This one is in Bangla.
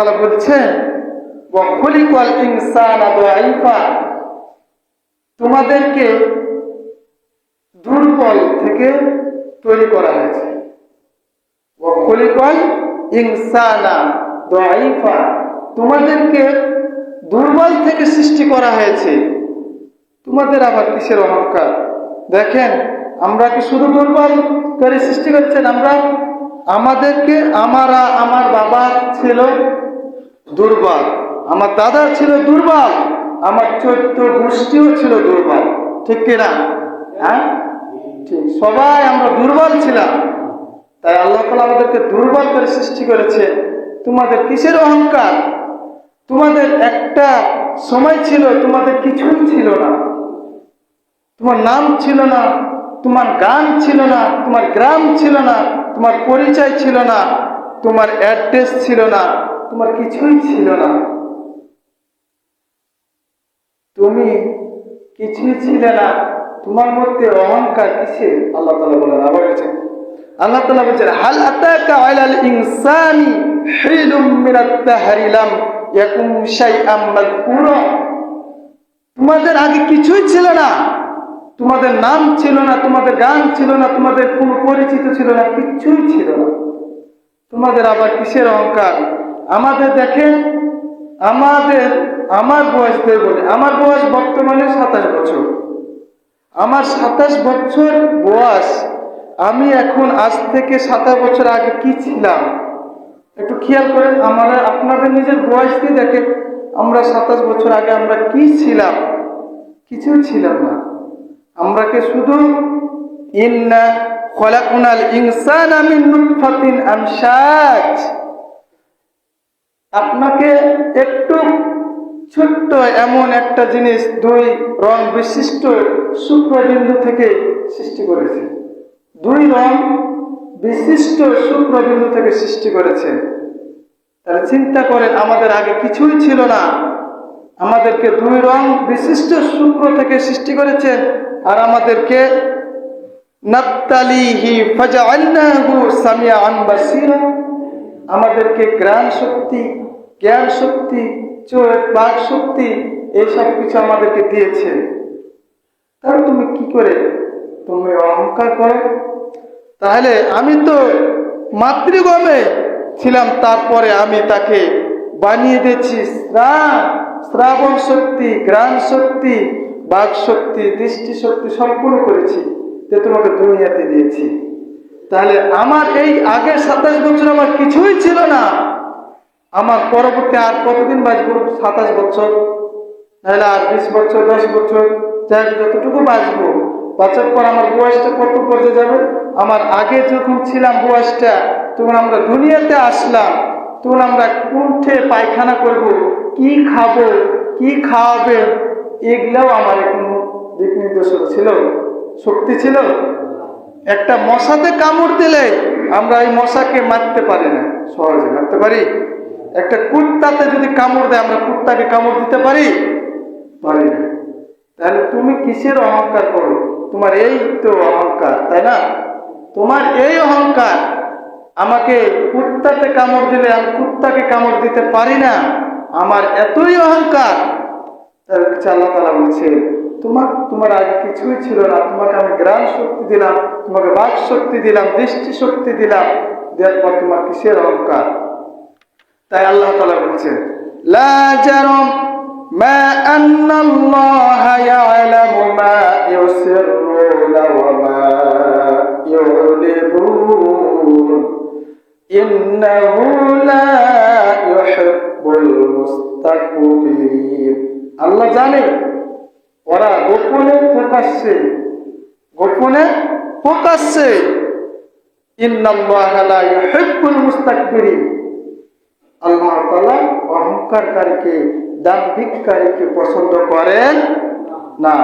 তাআলা বলছেন ওয়া খুলিকাল ইনসানা দাঈফা, তোমাদেরকে দুর্বল থেকে তৈরি করা হয়েছে। ওয়া খুলিকাল ইনসানা দাঈফা, তোমাদেরকে দুর্বল থেকে সৃষ্টি করা হয়েছে। তোমাদের আবার কিসের অহংকার? দেখেন, আমরা কি শুধু দুর্বল করে সৃষ্টি করেছেন? আমাদেরকে আমার বাবা ছিল দুর্বল, আমার দাদা ছিল দুর্বল, আমার 14 গোষ্ঠীও ছিল দুর্বল, ঠিক কিনা? হ্যাঁ, ঠিক, সবাই আমরা দুর্বল ছিলাম। তাই আল্লাহ তাআলা আমাদেরকে দুর্বল করে সৃষ্টি করেছে। তোমাদের কিসের অহংকার? তোমাদের একটা সময় ছিল তোমাদের কিছুই ছিল না, তোমার নাম ছিল না, তোমার গান ছিল না, তোমার গ্রাম ছিল না, তোমার পরিচয় ছিল না, তোমার অ্যাড্রেস ছিল না, তোমার কিছুই ছিল না, তুমি কিছুই ছিলে না। তোমার মধ্যে অহংকার কিসে? আল্লাহ তাআলা বলেন, আবার বলছেন, আল্লাহ তাআলা বলছেন হাল আতাকা আলাল ইনসানি হিলুম মিনাত দাহরি লাম ইয়াকুম শাইআম মাযকুরা, তোমাদের আগে কিছুই ছিল না, তোমাদের নাম ছিল না, তোমাদের গান ছিল না, তোমাদের কোনো পরিচিত ছিল না, কিছুই ছিল না। তোমাদের আবার কিসের অহংকার? আমাদের দেখেন, আমার বয়স দিয়ে বলে, আমার বয়স বর্তমানে 27 বছর। আমার 27 বছর বয়স, আমি এখন আজ থেকে 27 বছর আগে কি ছিলাম একটু খেয়াল করেন। আপনাদের নিজের বয়স দিয়ে দেখেন, আমরা 27 বছর আগে আমরা কি ছিলাম? কিছুই ছিলাম না। আমরা কে শুধু ইন্না খলাকনাল ইনসানা মিন নুতফাতিন আমশাজ, আপনাকে একটু ছোট্ট এমন একটা জিনিস 2 রং বিশিষ্ট শুক্রবিন্দু থেকে সৃষ্টি করেছে। 2 রং বিশিষ্ট শুক্রবিন্দু থেকে সৃষ্টি করেছে। তাহলে চিন্তা করেন, আমাদের আগে কিছুই ছিল না, আমাদেরকে 2 রং বিশিষ্ট শুক্র থেকে সৃষ্টি করেছেন, আর আমাদেরকে নাবতালিহি ফাজআলনাহু সামিআন বাসীরা, আমাদেরকে জ্ঞান শক্তি, চোখ, বাক শক্তি, এইসব কিছু আমাদেরকে দিয়েছে। তাহলে তুমি কি করে তুমি অহংকার করো? তাহলে আমি তো মাতৃগর্ভে ছিলাম, তারপরে আমি তাকে বানিয়ে দিয়েছি শ্রাবণ শক্তি, ঘ্রাণ শক্তি, বাক শক্তি, দৃষ্টি শক্তি সম্পূর্ণ করেছি, যে তোমাকে দুনিয়াতে দিয়েছি। তাহলে আমার এই আগের 27 বছর আমার কিছুই ছিল না, আমার পরবর্তী আর কতদিন বাঁচবো? 27 বছর, তাহলে আর 20 বছর, 10 বছর, যাই যতটুকু বাঁচবো, বাঁচার পর আমার বয়সটা কত পর্যায়ে যাবে? আমার আগে যখন ছিলাম বয়সটা, তখন আমরা দুনিয়াতে আসলাম, তখন আমরা কোঠে পায়খানা করব, কি খাবো, কি খাওয়াবে, এগুলাও আমার কোনো দিক নির্দেশক ছিল, শক্তি ছিল? একটা মশাতে কামড় দিলে আমরা এই মশাকে মারতে পারি না, সহজে মারতে পারি? একটা কুত্তাতে যদি কামড় দেয়, আমরা কুত্তাকে কামড় দিতে পারি না। তাহলে তুমি কিসের অহংকার করো? তোমার এই তো অহংকার, তাই না? তোমার এই অহংকার, আমাকে কুত্তাতে কামড় দিলে আমি কুত্তাকে কামড় দিতে পারি না, আমার এতই অহংকার। আল্লাহ তাআলা বলছে, তোমার আগে কিছুই ছিল না, তোমাকে আমি ঘ্রাণ শক্তি দিলাম, তোমাকে বাক শক্তি দিলাম, দৃষ্টি শক্তি দিলাম, দেওয়ার পর তোমার কিসের অহংকার? তাই আল্লাহ তাআলা বলছেন, লা জারম মা আন্নাল্লাহা ইয়ালামু মা ইউসিররুনা ওয়া মা ইউলিনুন ইন্নাহু লা ইউহিব্বুল মুস্তাকবিরিন। আল্লাহ জানে ওরা গোপনে প্রকাশ্যে ইন্নাল্লাহা লা ইউহিব্বুল মুস্তাকবিরিন, আল্লাহ তাআলা অহংকারকারীকে, দাম্ভিককারীকে পছন্দ করেন না।